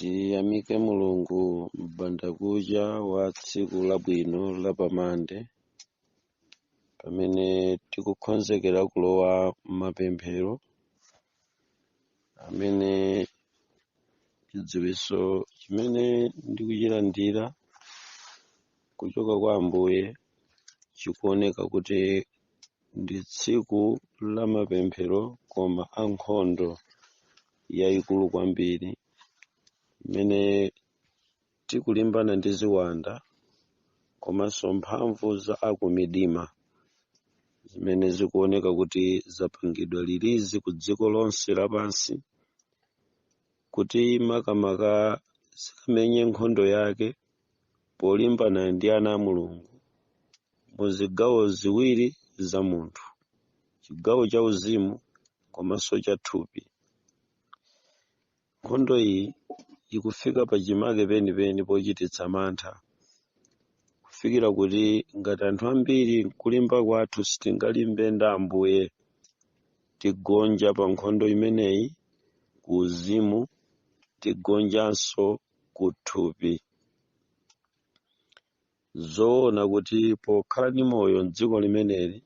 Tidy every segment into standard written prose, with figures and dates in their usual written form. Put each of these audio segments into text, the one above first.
Tiyamike Mulungu m'bandakucha wa tsiku labwino lapamande pamene tikukonzekera kulowa m'mapemphero amene chidziwitso chimene ndikuchilandira kuchoka kwa Ambuye chikuoneka kuti ndi tsiku la mapemphero koma ankhondo yayikulu kwambiri imene tikulimbana ndi ziwanda komanso mphamvu za akumidima zimene zikuoneka kuti zapangidwa lilizi ku dziko lonse lapansi kuti makamaka zikamenye nkhondo yake polimbana ndi ana a Mulungu mu zigawo ziwiri za munthu, chigawo cha uzimu komanso cha thupi. Nkhondo iyi ikufika pachimake penipeni pochititsa mantha kufikira kuti ngati anthu ambiri kulimba kwathu sitingalimbe ndi Ambuye tigonja pa nkhondo imeneyi ku uzimu tigonjanso ku thupi. Zoona kuti pokhala ndi moyo m'dziko limeneli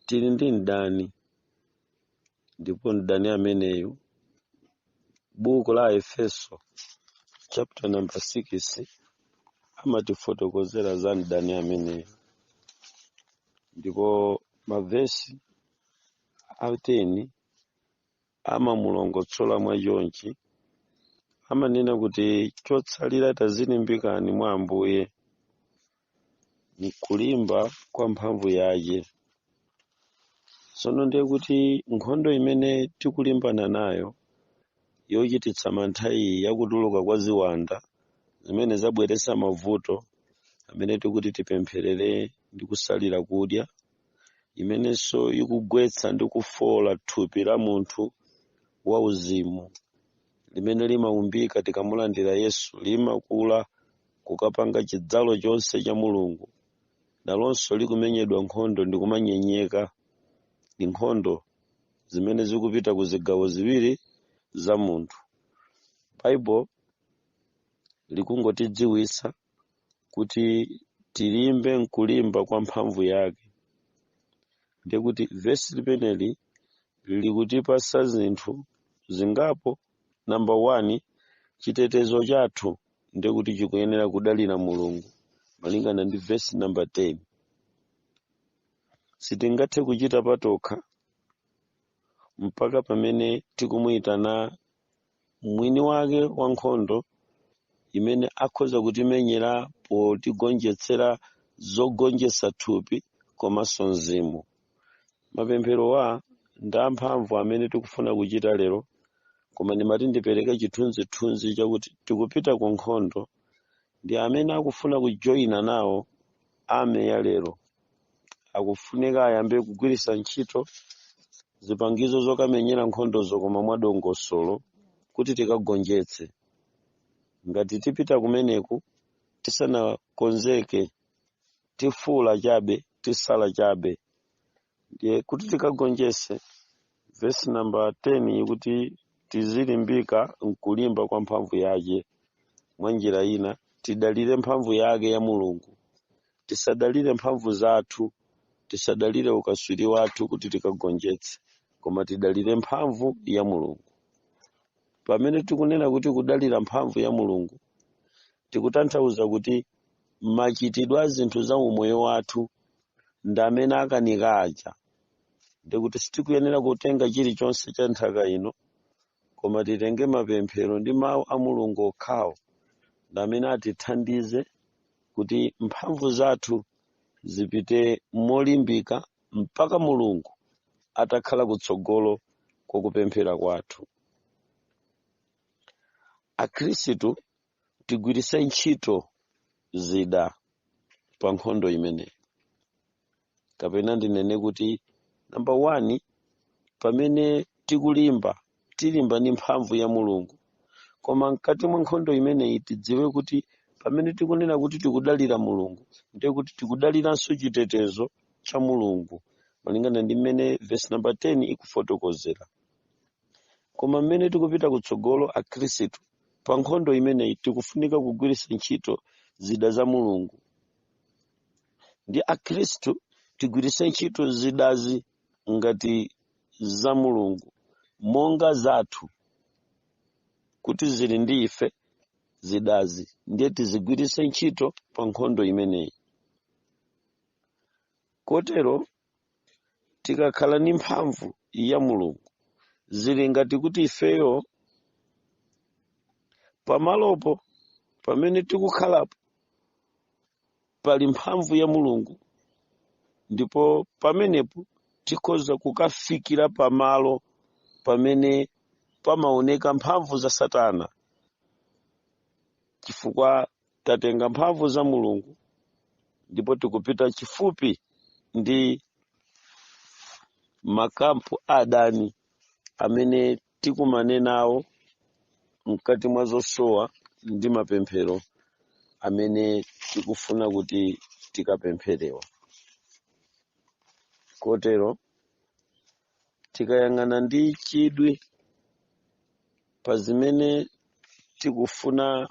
tili ndi mdani, ndipo mdani ameneyu buku la Efeso chapter number 6 amatifotokozera za mdani ameneyu, ndipo mavesi a 10 amamulongotsola mwachonchi, amanena kuti chotsalira tazilimbikani mwa Ambuye nkulimba kwa mphamvu yake. Tsono ndiye kuti nkhondo imene tikulimbana nayo yochititsa mantha iyi yakutuluka kwa ziwanda zimene zabweretsa mavuto amene tikuti tipempherere ndi kusalira kudya, imenenso ikugwetsa ndi kufola thupi la munthu wa uzimu limene limaumbika tikamulandira Yesu, limakula kukapanga chidzalo chonse cha Mulungu, nalonso likumenyedwa nkhondo ndi kumanyenyeka ndi nkhondo zimene zikupita ku zigawo ziwiri za munthu. Bible likungotidziwitsa kuti tilimbe nkulimba kwa mphamvu yake. Ndiye kuti vesi limeneli likutipasa zinthu zingapo. Number 1, chitetezo chathu ndiye kuti chikuyenera kudalira Mulungu malingana ndi vesi number 10. Sitingathe kuchita patokha mpaka pamene tikumuyitana mwini wake wa nkhondo imene akhoza kutimenyera potigonjetsera zogonjetsa thupi komanso mzimu. Mapemphero ndi amphamvu amene tikufuna kuchita lero, koma ndimati ndipereke chithunzithunzi chakuti tikupita ku nkhondo. Ndi amene akufuna kujoyina nawo ame ya lero akufunika ayambe kugwiritsa ntchito zipangizo zokamenyera nkhondozo koma mwadongosolo kuti tikagonjetse. Ngati tipita kumeneku tisanakonzeke, tifula chabe, tisala chabe. Ndiye kuti tikagonjetse, vesi number 10 ikuti tizilimbika nkulimba kwa mphamvu yake. Mwa njira ina tidalire mphamvu yake ya Mulungu, tisadalire mphamvu zathu, tisadalire ukaswiri wathu kuti tikagonjetse, koma tidalire mphamvu ya Mulungu. Pamene tikunena kuti kudalira mphamvu ya Mulungu, tikutanthauza kuti machitidwe a zinthu za umoyo wathu ndi amene akanika aja. Ndiye kuti sitikuyenera kutenga chilichonse cha nthaka ino, koma titenge mapemphero ndi mawu a Mulungu okhawo ndi amene atithandize kuti mphamvu zathu zipite molimbika mpaka Mulungu atakhala kutsogolo kwa kupemphera kwathu. Akhristu tigwiritse ntchito zida pa nkhondo imeneyi. Kapena ndinene kuti number 1, pamene tikulimba tilimba ndi mphamvu ya Mulungu, koma mkati mwa nkhondo imeneyi tidziwe kuti pamene tikunena kuti tikudalira Mulungu ndiye kuti tikudaliranso chitetezo cha Mulungu malingana ndi mmene vesi number 10 ikufotokozera. Koma mmene tikupita kutsogolo akhristu pa nkhondo imeneyi tikufunika kugwiritsa ntchito zida za Mulungu. Ndi akhristu tigwiritse ntchito zidazi ngati za Mulungu monga zathu kuti zili ndi ife zidazi, ndiye tizigwiritse ntchito pa nkhondo imeneyi. Kotero tikakhala ndi mphamvu ya Mulungu zili ngati kuti ifeyo pamalopo pamene tikukhalapo pali mphamvu ya Mulungu, ndipo pamenepo tikhoza kukafikira pamalo pamene pamaoneka mphamvu za Satana, chifukwa tatenga mphamvu za Mulungu ndipo tikupita chifupi ndi makampu adani amene tikumane nawo mkati mwa zosowa ndi mapemphero amene tikufuna kuti tikapempherewa. Kotero tikayang'ana ndi chidwi pa zimene tikufuna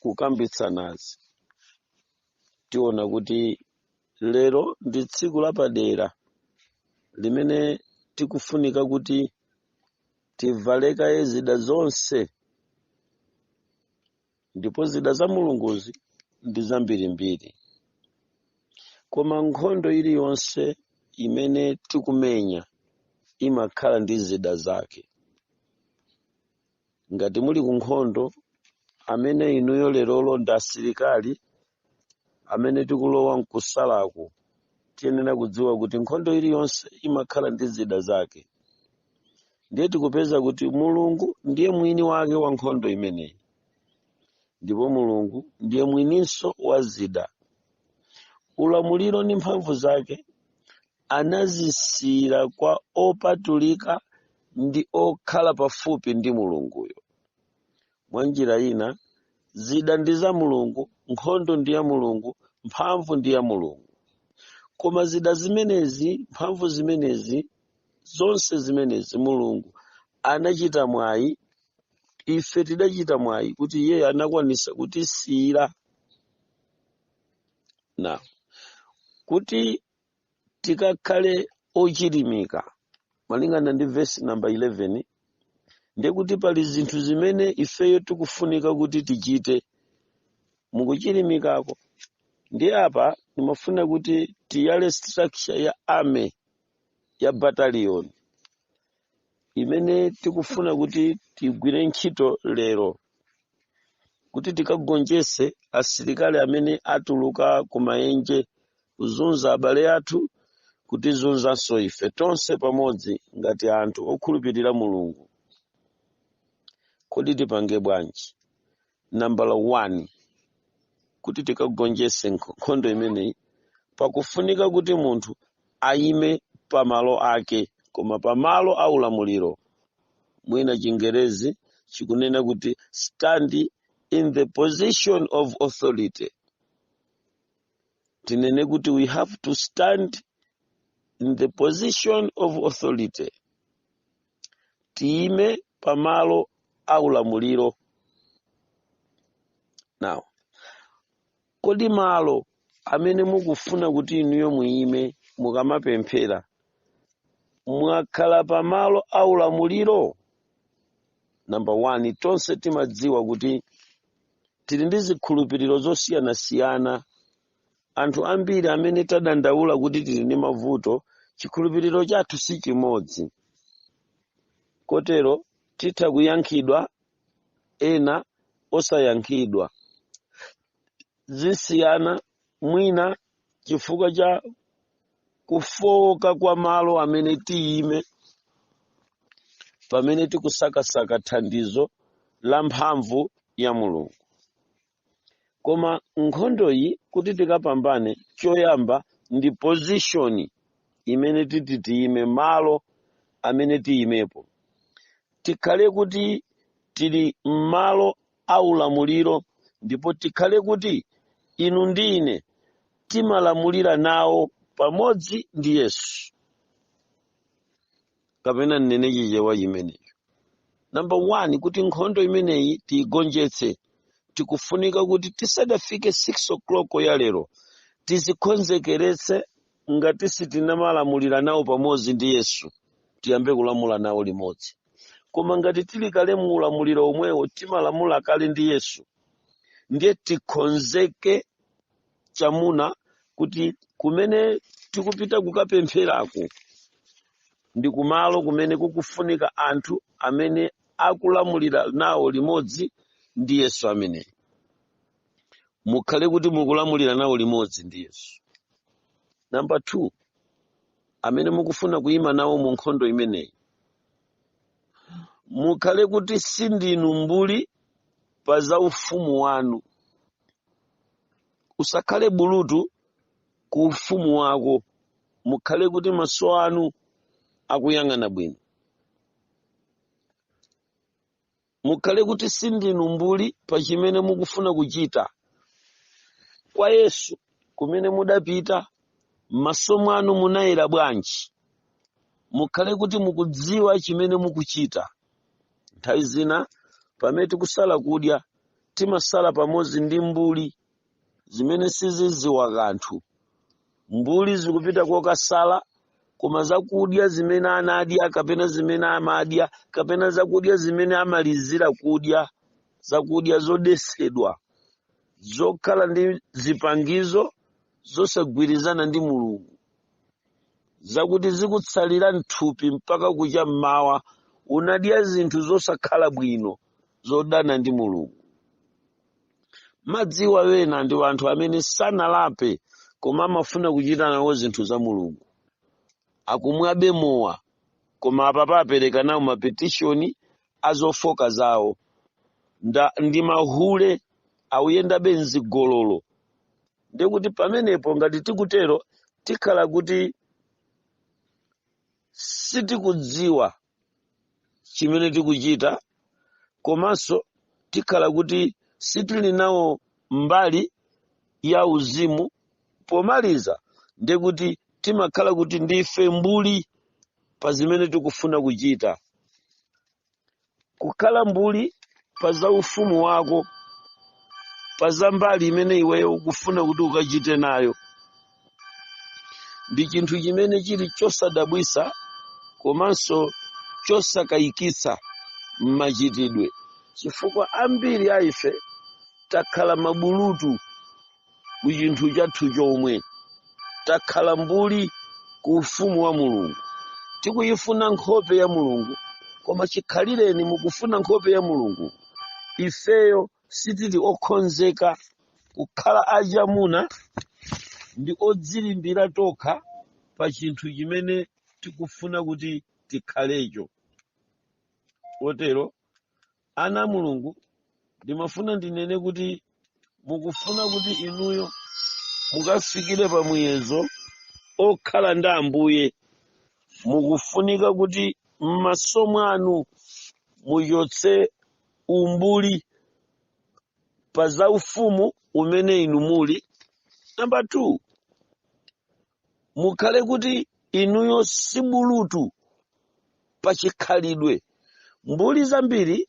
kukambitsanazi, tiona kuti lero ndi tsiku lapadera limene tikufunika kuti tivalekaye zida zonse, ndipo zida za Mulunguzi ndi zambirimbiri. Koma nkhondo iliyonse imene tikumenya imakhala ndi zida zake. Ngati muli ku nkhondo, amene inuyo lerolo ndi asilikali amene tikulowa mkusalako, tiyenera kudziwa kuti nkhondo iliyonse imakhala ndi zida zake. Ndiye tikupeza kuti Mulungu ndiye mwini wake wa nkhondo imeneyi, ndipo Mulungu ndiye mwininso wa zida. Ulamuliro ndi mphamvu zake anazisiyira kwa opatulika ndi okhala pafupi ndi Mulunguyo. Mwa njira ina, zida ndi za Mulungu, nkhondo ndi ya Mulungu, mphamvu ndi ya Mulungu. Koma zida zimenezi, mphamvu zimenezi, zonse zimenezi Mulungu anachita mwayi, ife tidachita mwayi kuti iye anakwanisa kutisiyira. Na kuti tikakhale ochirimika, malingana ndi verse number 11, ndiye kuti pali zinthu zimene ifeyo tikufunika kuti tichite mukuchirimikako. Ndiye apa nimafuna kuti tiyale structure ya army ya battalion imene tikufuna kuti tigwire ntchito lero, kuti tikagonjese asilikali amene atuluka kumaenje kuzunza abale athu, kutizunzanso ife tonse pamodzi ngati anthu okhulupirira Mulungu. Kodi tipange bwanji? Number 1, kuti tikagonjese nkhondo imeneyi, pakufunika kuti munthu ayime pamalo ake, koma pamalo aulamuliro. Mwina Chingerezi chikunena kuti stand in the position of authority. Tinene kuti we have to stand in the position of authority. Tiime pamalo aulamuliro. Now, kodi malo amene mukufuna kuti inuyo muime mukamapemphera mwakhala pamalo aulamuliro? Number 1, tonse timadziwa kuti tili ndi zikhulupiriro zosiyanasiyana. Anthu ambiri amene tadandaula kuti tili ndi mavuto, chikhulupiriro chathu si chimodzi. Kotero titha kuyankhidwa, ena osayankhidwa. Zisiyana mwina chifukwa cha kufoka kwa malo amene tiime pamene tikusakasaka thandizo la mphamvu ya Mulungu. Koma nkhondo iyi kuti tikapambane, choyamba ndi position imene titi tiime, malo amene tiimepo. Tikhale kuti tili m'malo aulamuliro, ndipo tikhale kuti inu ndi ine timalamulira nawo pamodzi ndi Yesu. Kapena nnene chichewa chimenecho. Number 1, kuti nkhondo imeneyi tiigonjetse. Tikufunika kuti tisadafike 6 o'clock ya lero tizikonzekeretse ngati sitinalamulira nawo pamodzi ndi Yesu, tiyambe kulamula nawo limodzi. Koma ngati tili kale mu ulamuliro omwewo timalamula kale ndi Yesu, ndiye tikonzeke chamuna kuti kumene tikupita kukapempherako ndi kumalo kumene kukufunika anthu amene akulamulira nawo limodzi ndi Yesu amene. Mukhale kuti mukulamulira nawo limodzi ndi Yesu. Number 2, amene mukufuna kuyima nawo mu nkhondo imeneyi, mukhale kuti sindinu mbuli pa za ufumu wanu. Usakhale bulutu ku ufumu wako, mukhale kuti maso anu akuyang'ana bwino. Mukhale kuti sindinu mbuli pa chimene mukufuna kuchita. Kwa Yesu kumene mudapita, maso mwanu munayera bwanji. Mukhale kuti mukudziwa chimene mukuchita. Nthawi zina pamene tikusala kudya timasala pamodzi ndi mbuli zimene sizidziwa kanthu. Mbuli zikupita kokasala, koma zakudya zimene anadya kapena zimene amadya kapena zakudya zimene amalizira kudya, zakudya zodesedwa, zokhala ndi zipangizo zosagwirizana ndi Mulungu, zakuti zikutsalira mthupi mpaka kucha mmawa unadya zinthu zosakhala bwino zodana ndi Mulungu. Madziwa wena ndi anthu amene sanalape koma amafuna kuchita nawo zinthu za Mulungu. Akumwabe mowa koma apapa apereka nawo mapetishoni azofoka zawo. Ndi mahule auyendabe mzigololo. Ndiye kuti pamenepo ngati tikutero tikhala kuti sitikudziwa chimene tikuchita, komanso tikhala kuti sitili nawo mbali ya uzimu. Pomaliza ndiye kuti timakhala kuti ndife mbuli pa zimene tikufuna kuchita. Kukhala mbuli pa za ufumu wako, pa za mbali imene iweyo ukufuna kuti ukachite nayo, ndi chinthu chimene chili chosadabwisa komanso chosakayikitsa mmachitidwe, chifukwa ambiri a ife takhala mabulutu ku chinthu chathu chomwe. Takhala mbuli ku ufumu wa Mulungu. Tikuyifuna nkhope ya Mulungu, koma chikhalireni mukufuna nkhope ya Mulungu, ifeyo sitili okonzeka kukhala achamuna ndi odzilimbira tokha pa chinthu chimene tikufuna kuti tikhalecho. Kotero ana a Mulungu, ndimafuna ndinene kuti mukufuna kuti inuyo mukafikire pa muyezo okhala ndi Ambuye, mukufunika kuti m'maso mwanu muchotse umbuli pa za ufumu umene inu muli. Number 2, mukhale kuti inuyo sibulutu pa chikhalidwe. Mbuli zambiri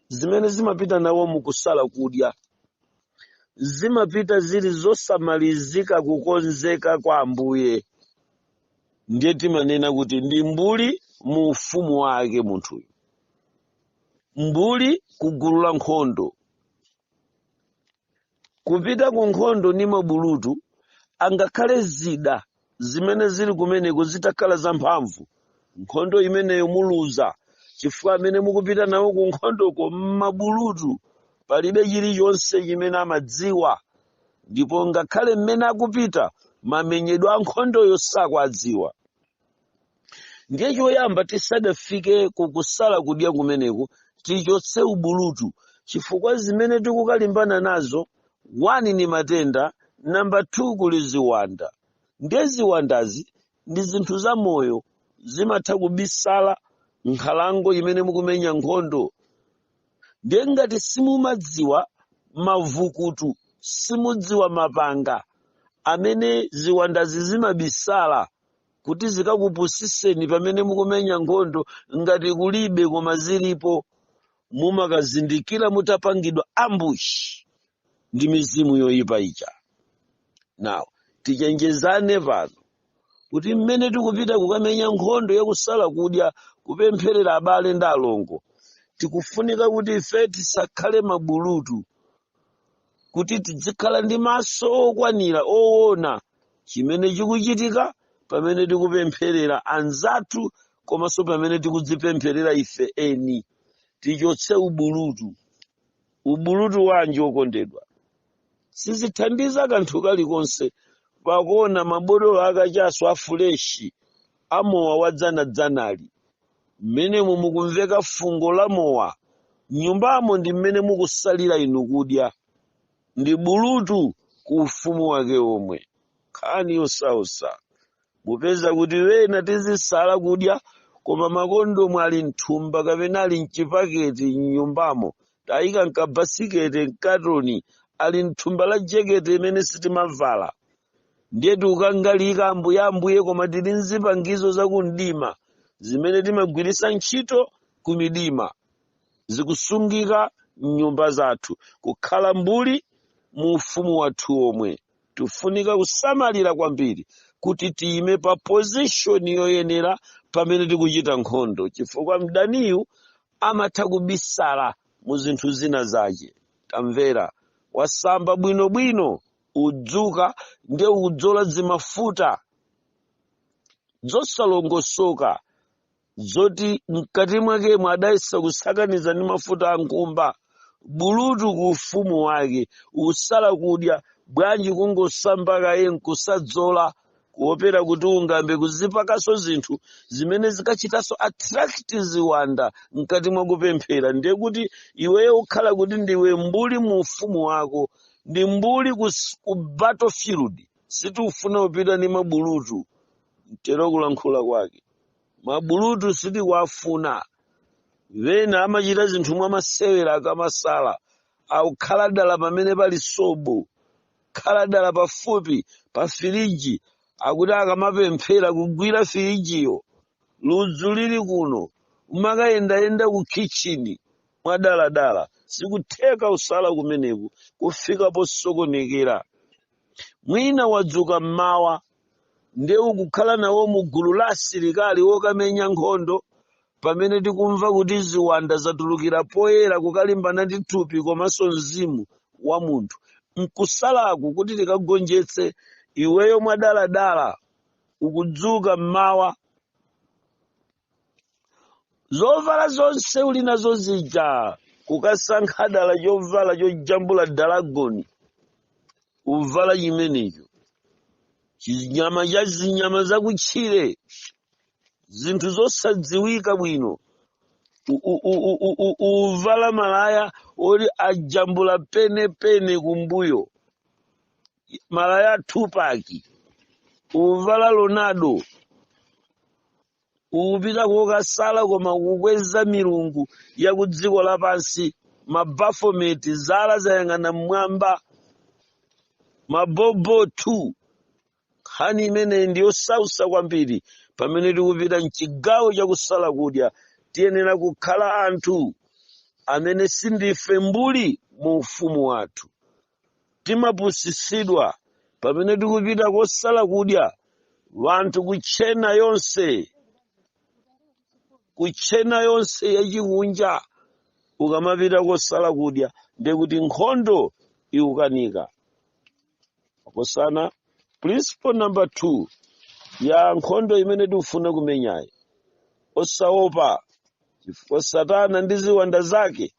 zimene zimapita nawo mukusala kudya zimapita zili zosamalizika kukonzeka kwa Ambuye. Ndiye timanena kuti ndi mbuli mu ufumu wake munthuyo, mbuli kugulu la nkhondo. Kupita ku nkhondo ni mabulutu, angakhale zida zimene zili kumeneko zitakhala zamphamvu, nkhondo imeneyo muluza, chifukwa amene mukupita nawo ku nkhondoko mmabulutu palibe chilichonse chimene amadziwa, ndipo ngakhale mmene akupita mamenyedwe a nkhondoyo sakwadziwa. Ndiye choyamba tisadafike kukusala kudya kumeneku tichotse ubulutu, chifukwa zimene tikukalimbana nazo, 1 ni matenda, number 2 kuli ziwanda. Ndiye ziwandazi ndi zinthu za moyo, zimatha kubisala nkhalango imene mukumenya nkhondo. Ndiye ngati simumadziwa mavukutu, simudziwa mapanga amene ziwandazi zimabisala kuti zikakupusiseni pamene mukumenya nkhondo ngati kulibe koma zilipo, mumakazindikira mutapangidwa ambush ndi mizimu yoyipa ija. Now, tichenjezane pano kuti mmene tikupita kukamenya nkhondo yakusala kudya kupempherera abale ndi alongo, tikufunika kuti ife tisakhale mabulutu, kuti tizikhala ndi maso okwanira oona chimene chikuchitika pamene tikupempherera anzathu komanso pamene tikudzipempherera ife eni. Tichotse ubulutu. Ubulutu wanji okondedwa? Sizithandiza kanthu kalikonse pakuona mabodolo akachaso afuleshi amowa wadzanadzanali. Mmenemo mukumveka fungo la mowa, nyumbamo ndi mmene mukusalira inu kudya. Ndi bulutu ku ufumu wake omwe. Nkhani yosausa. Mupeza kuti wena tizisala kudya koma makondomu ali mthumba kapena ali mchipaketi mnyumbamo, tayika mkabasikete mkatoni ali mthumba la jekete imene sitimavala. Ndiye tikangalika ambuye koma tili nzipangizo zakumdima zimene timagwirisa ntchito kumidima, zikusungika mnyumba zathu kukhala mbuli mu ufumu wathu omwe. Tifunika kusamalira kwambiri kuti tiyime pa position yoyenera pamene tikuchita nkhondo, chifukwa mdaniyu amatha kubisala mu zinthu zina zace. Tamvera, wasamba bwinobwino udzuka ndiye udzola zimafuta zosalongosoka zoti mkati mwake mwadayisa kusakaniza ndi mafuta ankumba. Bulutu ku ufumu wake usala kudya bwanji kungosamba kaye nkusadzola kuopera kuti ungambe kuzipakaso zinthu zimene zikachitaso attract ziwanda mkati mwa kupemphera. Ndiye kuti iweyo ukhala kuti ndiwe mbuli mu ufumu wako, ndi mbuli ku battlefield. Sitifuna kupita ndi mabulutu, mtero kulankhula kwake. Mabulutu sitikuwafuna. Wena amachita zinthu mwa masewera akamasala, akukhala dala pamene pali sobo, khala dala pafupi pa firiji, akuti akamapemphera kugwira firijiyo ludzu lili kuno, umakayendayenda ku kitchen mwadaladala. Sikutheka usala kumeneku kufika posokonekera. Mwina wadzuka mmawa ndiye ukukhala nawo mu gulu la asilikali wokamenya nkhondo, pamene tikumva kuti ziwanda zatulukira poyera kukalimbana ndi thupi komanso mzimu wa munthu. Nkusalaku kuti tikagonjetse iweyo mwadaladala ukudzuka mmawa, zovala zonse uli nazo zija, kukasankha dala chovala chojambula dalagoni uvala chimenecho, chinyama cha zinyama zakutchire, zinthu zosadziwika bwino, uvala malaya oti ajambula penepene kumbuyo, malaya Tupac, uvala Ronaldo, upita kokasala koma kukweza milungu ya kudziko lapansi, mabaphomet zala zayang'ana mmwamba, mabobo tu. Nkhani imene ndiyosausa kwambiri. Pamene tikupita mchigawo chakusala kudya, tiyenera kukhala anthu amene sindife mbuli mu ufumu wathu. Timapusisidwa pamene tikupita kosala kudya, wanthu kuchena yonse yachikunja ukamapita kosala kudya, ndiye kuti nkhondo ikukanika. Akosana, principle number 2 ya nkhondo imene tikufuna kumenyayi, osaopa, chifukwa Satana ndi ziwanda zake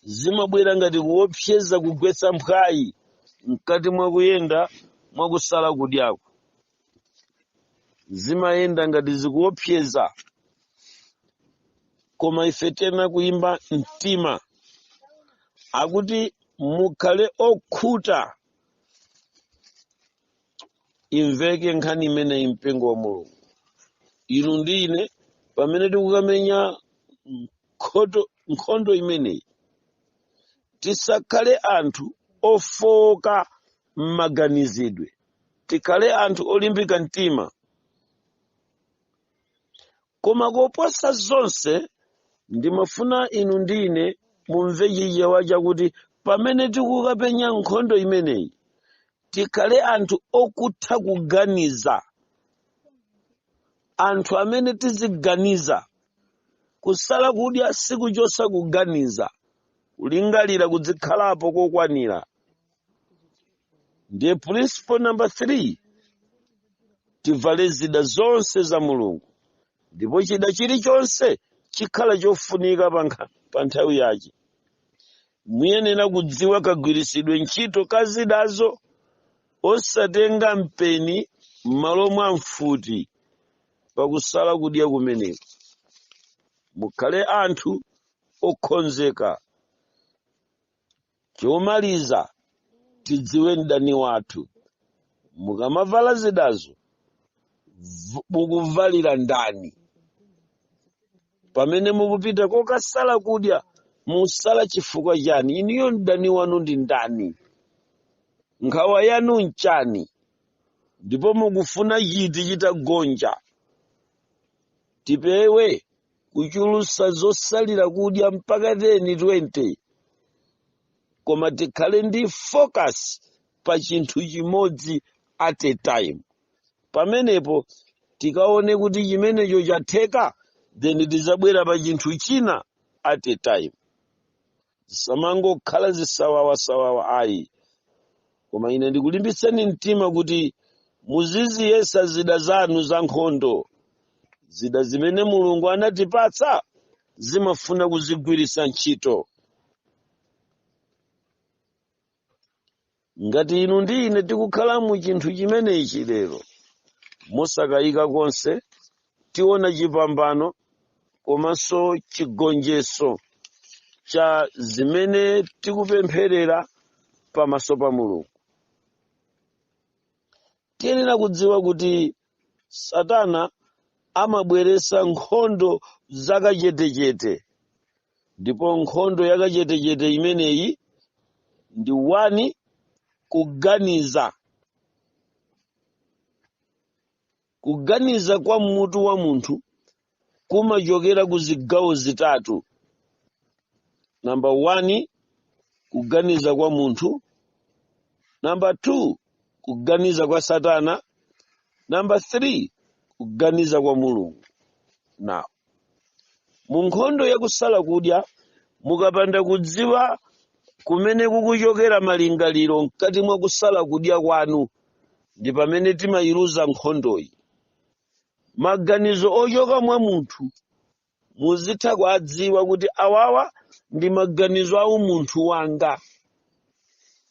zimabwera ngati kuopseza kugwetsa mphwayi mkati mwa kuyenda mwakusala kudyako. Zimayenda ngati zikuopseza, koma ife tena kuyimba mtima akuti mukhale okhuta. Imveke nkhani imene impengo wa Mulungu. Inu ndi ine pamene tikukamenya nkhondo imeneyi, tisakhale anthu ofoka m'maganizidwe, tikhale anthu olimbika mtima. Koma koposa zonse ndimafuna inu ndine mumve chichewa chakuti pamene tikukapenya nkhondo imeneyi tikhale anthu okutha kuganiza, anthu amene tiziganiza. Kusala kudya sikuchosa kuganiza, kulingalira kudzikhalapo kokwanira. Ndiye principle number 3, tivale zida zonse za Mulungu, ndipo chida chilichonse chikhala chofunika pa nthawi yake. Muyenera kudziwa kagwirisidwe ntchito ka zidazo, osatenga mpeni m'malo mwa mfuti pakusala kudya kumeneko. Mukhale anthu okonzeka. Chomaliza, tidziwe mdani wathu. Mukamavala zidazo, mukuvalira ndani? Pamene mukupita kokasala kudya, musala chifukwa chani? Iniyo mdani wanu ndi ndani? Nkhawa yanu nchani? Ndipo mukufuna chiti chitagonja? Tipewe kuchulusa zosalira kudya mpaka 10-20, koma tikhale ndi focus pa chinthu chimodzi at a time. Pamenepo tikaone kuti chimenecho chatheka, then tizabwera pa chinthu china at a time. Samangokhala zisawawa ayi. Koma ine ndikulimbitseni mtima kuti muziziyesa zida zanu za nkhondo. Zida zimene Mulungu anatipatsa zimafuna kuzigwiritsa ntchito. Ngati inu ndi ine tikukhala mu chinthu chimenechi lero, mosakayika konse, tiona chipambano komanso chigonjetso cha zimene tikupempherera pamaso pa Mulungu. Tiyenera kudziwa kuti Satana amabweretsa nkhondo zakachetechete, ndipo nkhondo yakachetechete imeneyi ndi 1, kuganiza. Kuganiza kwa mutu wa munthu kumachokera ku zigawo zitatu. Number 1, kuganiza kwa munthu. Number 2, kuganiza kwa Satana. Number 3, kuganiza kwa Mulungu. Now, mu nkhondo yakusala kudya, mukapanda kudziwa kumene kukuchokera malingaliro mkati mwa kusala kudya kwanu, ndi pamene timayiluza nkhondoyi. Maganizo ochoka mwa munthu muzitha kudziwa kuti awawa ndi maganizo a umunthu wanga.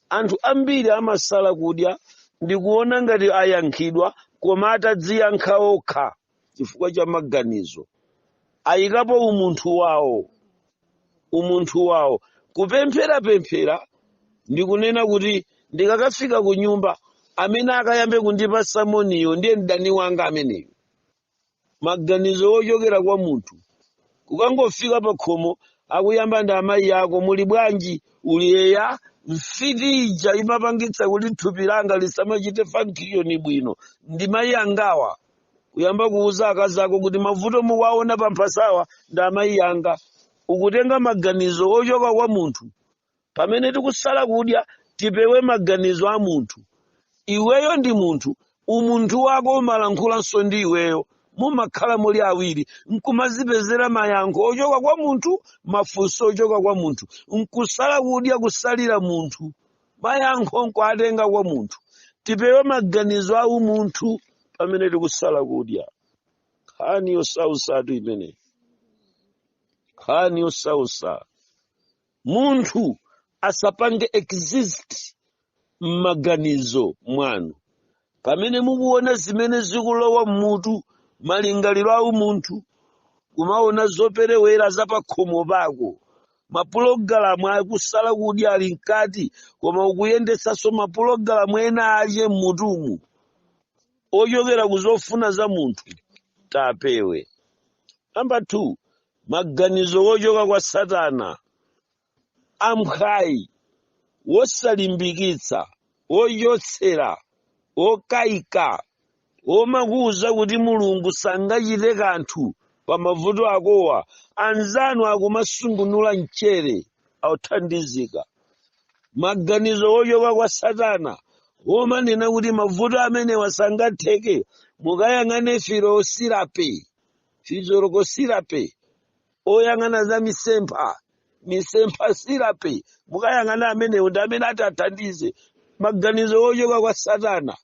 Anthu ambiri amasala kudya ndi kuona ngati ayankhidwa, koma atadziyankha okha chifukwa cha maganizo. Ayikapo umunthu wawo. Kupemphera ndi kunena kuti ndikakafika ku nyumba, amene akayambe kundipasa moniyo ndiye mdani wanga ameneyo. Maganizo ochokera kwa munthu. Kukangofika pa khomo, akuyamba ndi amayi ako, muli bwanji, uliyeya, mfitija imapangitsa kuti thupi langa lisamachite function bwino, ndi mayi angawa. Kuyamba kuuza akazi ako kuti mavuto muwaona pamphasawa ndi amayi anga. Ukutenga maganizo ochoka kwa munthu. Pamene tikusala kudya, tipewe maganizo a munthu. Iweyo ndi munthu, umunthu wako umalankulanso ndi iweyo. Mumakhala muli awiri, nkumazipezera mayankho ochoka kwa munthu, mafunso ochoka kwa munthu. Nkusala kudya kusalira munthu, mayankho nkuatenga kwa munthu. Tipewe maganizo a umunthu pamene tikusala kudya. Nkhani yosausatu imeneyi. Nkhani yosausa. Munthu asapange exist m'maganizo mwanu. Pamene mukuona zimene zikulowa mmutu, malingaliro a umunthu, kumaona zoperewera za pakhomo pako, mapulogalamu akusala kudya ali mkati, koma ukuyendetsanso mapulogalamu ena aje mmutumu ochokera kuzofuna za munthu, tapewe. Number 2, maganizo ochoka kwa Satana, amphai, wosalimbikitsa, oyotsera, okaika omakuuza kuti mulungu sangachite kanthu pa mavuto akowa, anzanu akumasungunula mchere authandizika. Maganizo ochoka kwa Satana omanena kuti mavuto amenewa sangatheke, mukayang'ane fizoroko sirape oyang'ana za misempha sirape, mukayang'ana amenewo ndi amene atathandize. Maganizo ochoka kwa Satana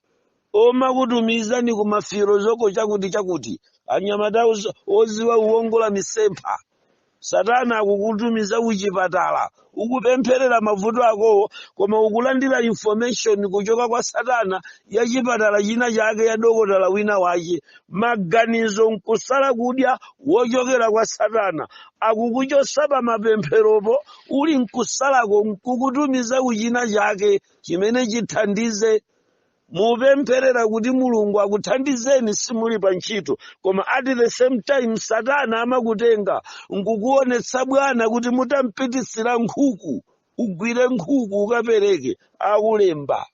omakutumiza ni kumafiro zoko chakuti anyamata oziwa uwongola misempha. Satana akukutumiza kuchipatala ukupempherera mavuto akowo, koma ukulandira information kuchoka kwa Satana ya chipatala china chake ya dokotala wina wache. Maganizo nkusala kudya wochokera kwa Satana akukuchosa pa mapempheropo, uli nkusalako nkukutumiza kuchina chake chimene chithandize. Mupempherera kuti mulungu akuthandizeni simuli pa ntchito, koma at the same time Satana amakutenga nkukuonetsa bwana kuti mutampitisira nkhuku, ugwire nkhuku ukapereke akulemba.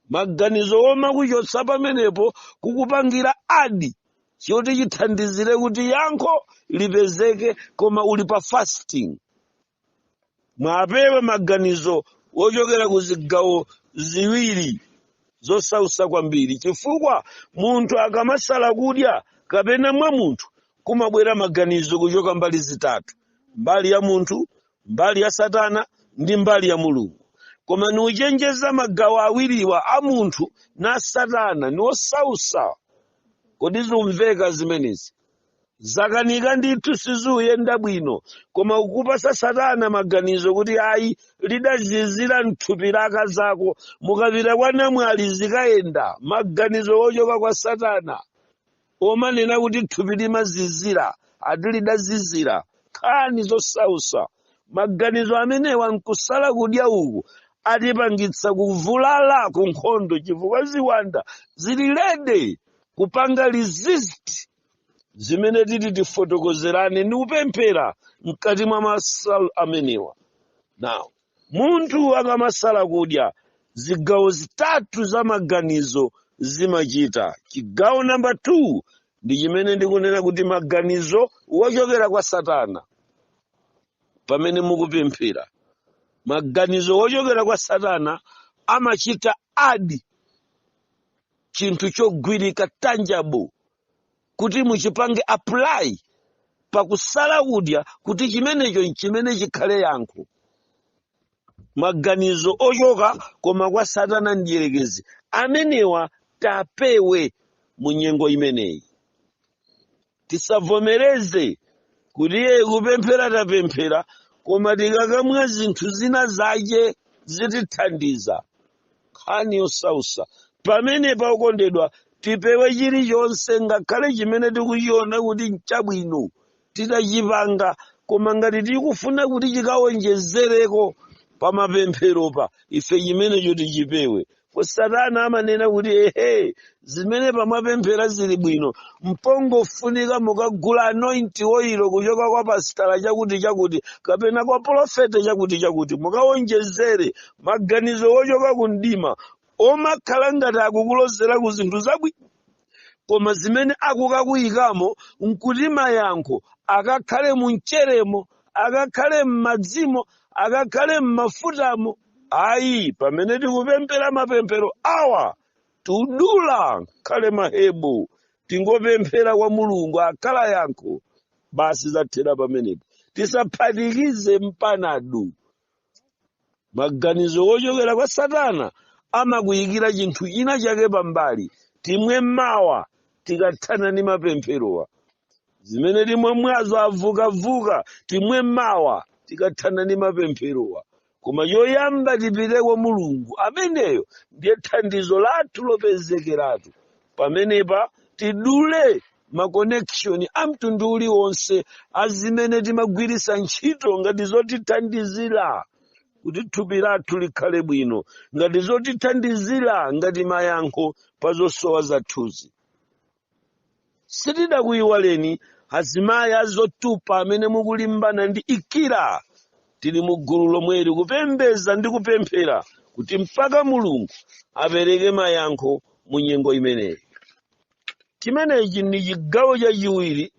Maganizo omakuchotsa pamenepo kukupangira adi choti chithandizire kuti yankho lipezeke, koma uli pa fasting. Mwapewa maganizo ochokera ku zigawo ziwiri zosausa kwambiri, chifukwa munthu akamasala kudya kapena mwa munthu kumabwera maganizo kuchoka mbali zitatu: mbali ya munthu, mbali ya Satana ndi mbali ya mulungu. Koma niuchenjeza magawo awiriwa a munthu na Satana ni osausa. Kodi zimveka zimenezi? Zakanika ndithu sizuyenda bwino, koma ukupasa Satana maganizo kuti ayi lidazizira mthupi laka zako, mukapita kwa namwali zikayenda. Maganizo ochoka kwa Satana omanena kuti thupi limazizira, ati lidazizira. Nkhani zosausa. Maganizo amenewa nkusala kudya uku atipangitsa kuvulala ku nkhondo, chifukwa ziwanda zili lede kupanga resist zimene titi tifotokozerane ndi kupemphera mkati mwa masala amenewa. Now, munthu akamasala kudya, zigawo zitatu za maganizo zimachita. Chigawo namba 2 ndi chimene ndikunena kuti maganizo wochokera kwa Satana. Pamene mukupemphera, maganizo wochokera kwa Satana amachita adi chinthu chogwirika tangible kuti muchipange apply pakusala kudya, kuti chimenecho chimene chikhale yankho. Maganizo ochoka koma kwa Satana ndiyerekezi amenewa tapewe mu nyengo imeneyi. Tisavomereze kuti iye kupemphera tapemphera, koma tikakamwa zinthu zina zache zitithandiza. Nkhani yosausa. Pamene paukondedwa tipewe chilichonse, ngakhale chimene tikuchiona kuti nchabwino titachipanga, koma ngati tikufuna kuti chikawonjezereko pa mapempheropa, ife chimenecho tichipewe. Satana amanena kuti zimene pamapemphera zili bwino, mpongofunika mukagula anointi oil kuchoka kwa pasitala chakuti kapena kwa profete chakuti mukawonjezere. Maganizo ochoka ku mdima omakhala ngati akukulozera ku zinthu zabwino, koma zimene akukakuyikamo nkuti mayankho akakhale mu mcheremo, akakhale m'madzimo, akakhale m'mafutamo. Ayi, pamene tikupemphera mapemphero awa tudula khale mahebo, tingopemphera kwa mulungu akhala yankho, basi zathera pamenepo. Tisaphatikize mpanadu. Maganizo ochokera kwa Satana amakuyikira chinthu china chake pambali. Timwe mawa tikathana ni mapempherowa, zimene timwe mwazo avukavuka, timwe mawa tikathana ni mapempherowa. Koma yoyamba tipite kwa mulungu, ameneyo ndiye thandizo lathu lopezekeratu. Pamenepa tidule maconnection amtundu uliwonse azimene timagwirisa ntchito ngati zotithandizira kuti thupi lathu likhale bwino, ngati zotithandizira ngati mayankho pa zosowa zathuzi. Sitidakuyiwaleni azimayi azotupa amene mukulimbana ndi ikira. Tili mugulu lomweli kupembeza ndi kupemphera kuti mpaka Mulungu apereke mayankho mu nyengo imeneyi. Chimenechi ndi chigawo chachiwiri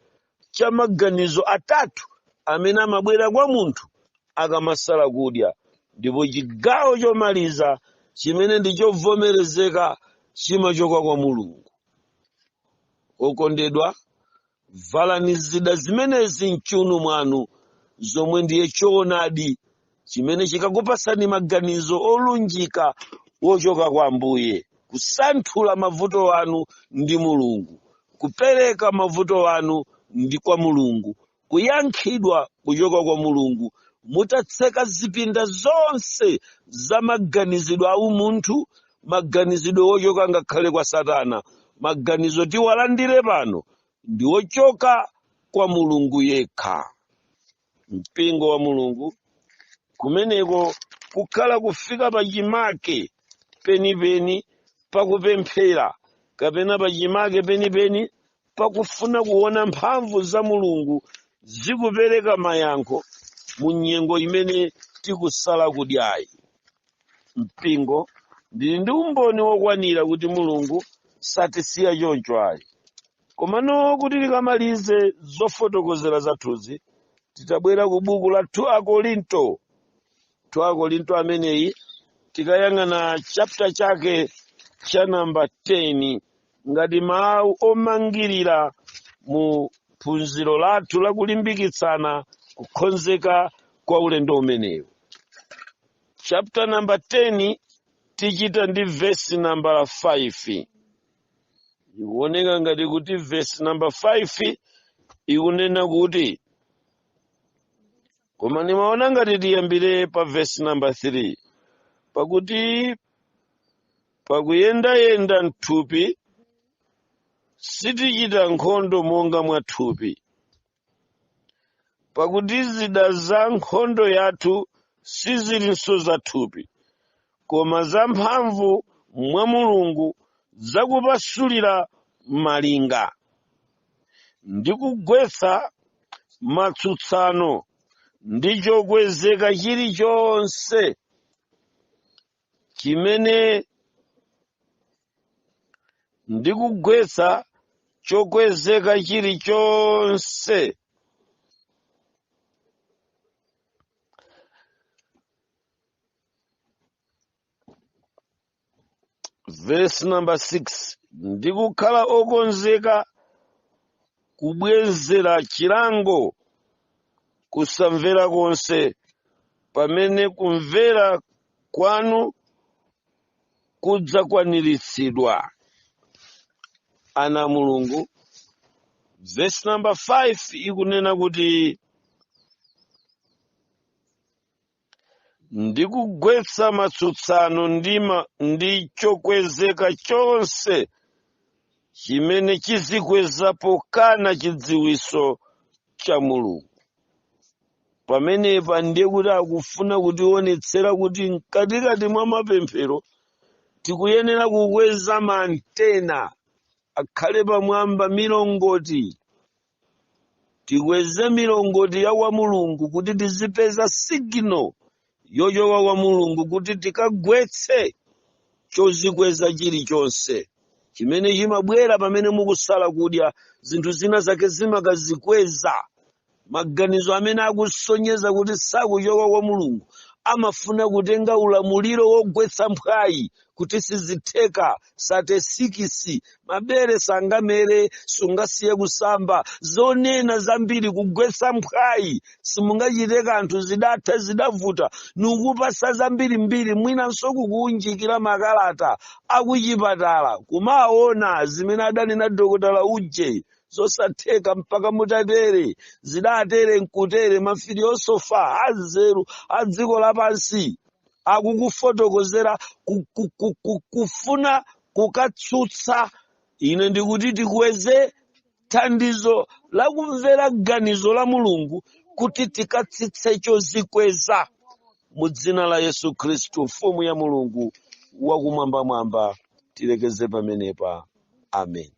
cha maganizo atatu amene amabwera kwa munthu akamasala kudya, ndipo chigawo chomaliza chimene ndi chovomerezeka chimachoka kwa Mulungu. Okondedwa, valani zida zimenezi mchiuno mwanu zomwe ndiye choonadi chimene chikakupasani maganizo olunjika wochoka kwa Ambuye, kusanthula mavuto anu ndi Mulungu, kupereka mavuto anu ndi kwa Mulungu, kuyankhidwa kuchoka kwa Mulungu, mutatseka zipinda zonse za maganizidwe a umunthu, maganizidwe wochoka ngakhale kwa Satana. Maganizo tiwalandire pano ndi wochoka kwa Mulungu yekha. Mpingo wa Mulungu kumeneko kukhala kufika pachimake penipeni pakupemphera, kapena pachimake penipeni pakufuna kuona mphamvu za Mulungu zikupereka mayankho mu nyengo imene tikusala kudyayi. Mpingo ndili ndi umboni wokwanira kuti Mulungu satisiya choncho ayi. Komano kuti tikamalize zofotokozera zathuzi, titabwera ku buku la 2 Akorinto. 2 Akorinto ameneyi tikayang'ana chapter chake cha namba 10 ngati mawu omangirira mu phunziro lathu lakulimbikitsana kukonzeka kwa ulendo umenewu. Chapter number 10 tichita ndi verse number 5. Ikuoneka ngati kuti verse number 5 ikunena kuti, koma nimaona ngati tiyambire pa verse number 3, pakuti pakuyendayenda mthupi sitichita nkhondo monga mwa thupi, pakuti zida za nkhondo yathu sizilinso za thupi, koma za mphamvu mwa Mulungu zakupasulira malinga ndi kugwetsa matsutsano ndi chokwezeka chilichonse chimene ndi kugwetsa chokwezeka chilichonse verse number 6, ndi kukhala okonzeka kubwezera chilango kusamvera konse pamene kumvera kwanu kudzakwaniritsidwa. Ana Mulungu, verse number 5 ikunena kuti ndi kugwetsa matsutsano ndi chokwezeka chonse chimene chizikwezapo kana chidziwiso cha Mulungu. Pamenepa ndiye kuti akufuna kutionetsera kuti mkatikati mwa mapemphero tikuyenera kukweza maantena akhale pamwamba milongoti. Tikweze milongoti ya kwa Mulungu kuti tizipeza signal yochoka kwa Mulungu kuti tikagwetse chozikweza chilichonse chimene chimabwera pamene mukusala kudya. Zinthu zina zake zimakazikweza maganizo amene akusonyeza kuti sakuchoka kwa Mulungu. Amafuna kutenga ulamuliro wogwetsa mphwayi kuti sizitheka, sate sikisi, mabere sangamere, sungasiye kusamba, zonena zambiri kugwetsa mphwayi. Simungachite kanthu, zidatha zidavuta, nikupasa zambiri mbiri, mwinanso kukuunjikira makalata akuchipatala kumaona zimene adanena dokotala uje zosatheka mpaka mutatere, zidatere nkutere. Mafiliyosofa azeru a dziko lapansi akukufotokozera kufuna kukatsutsa. Ine ndikuti tikweze thandizo la kumvera ganizo la Mulungu kuti tikatsitse chozikweza mu dzina la Yesu Khristu, mfumu ya Mulungu wakumwambamwamba. Tilekeze pamenepa. Amen.